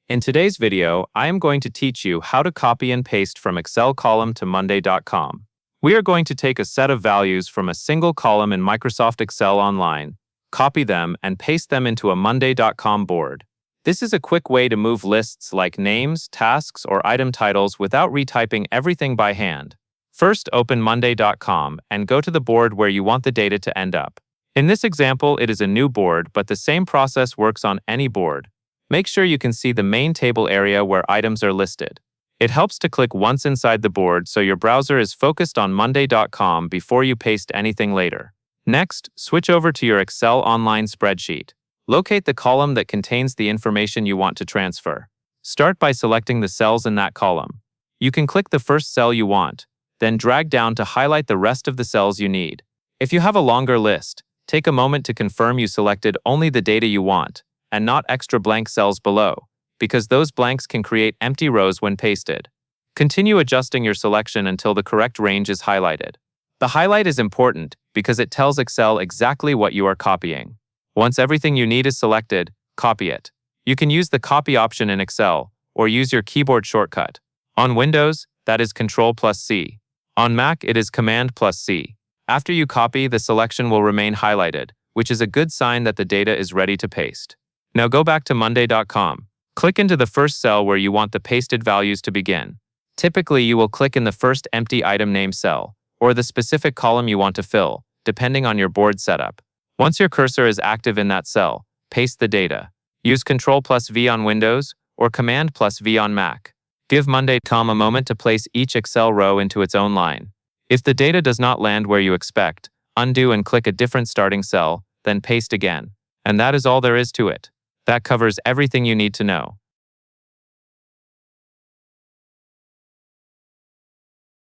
In today's video, I am going to teach you how to copy and paste from Excel column to Monday.com. We are going to take a set of values from a single column in Microsoft Excel Online, copy them, and paste them into a Monday.com board. This is a quick way to move lists like names, tasks, or item titles without retyping everything by hand. First, open Monday.com and go to the board where you want the data to end up. In this example, it is a new board, but the same process works on any board. Make sure you can see the main table area where items are listed. It helps to click once inside the board so your browser is focused on Monday.com before you paste anything later. Next, switch over to your Excel Online spreadsheet. Locate the column that contains the information you want to transfer. Start by selecting the cells in that column. You can click the first cell you want, then drag down to highlight the rest of the cells you need. If you have a longer list, take a moment to confirm you selected only the data you want, and not extra blank cells below, because those blanks can create empty rows when pasted. Continue adjusting your selection until the correct range is highlighted. The highlight is important because it tells Excel exactly what you are copying. Once everything you need is selected, copy it. You can use the copy option in Excel, or use your keyboard shortcut. On Windows, that is Ctrl+C. On Mac, it is Command+C. After you copy, the selection will remain highlighted, which is a good sign that the data is ready to paste. Now go back to Monday.com. Click into the first cell where you want the pasted values to begin. Typically, you will click in the first empty item name cell, or the specific column you want to fill, depending on your board setup. Once your cursor is active in that cell, paste the data. Use Ctrl+V on Windows or Command+V on Mac. Give Monday.com a moment to place each Excel row into its own line. If the data does not land where you expect, undo and click a different starting cell, then paste again. And that is all there is to it. That covers everything you need to know.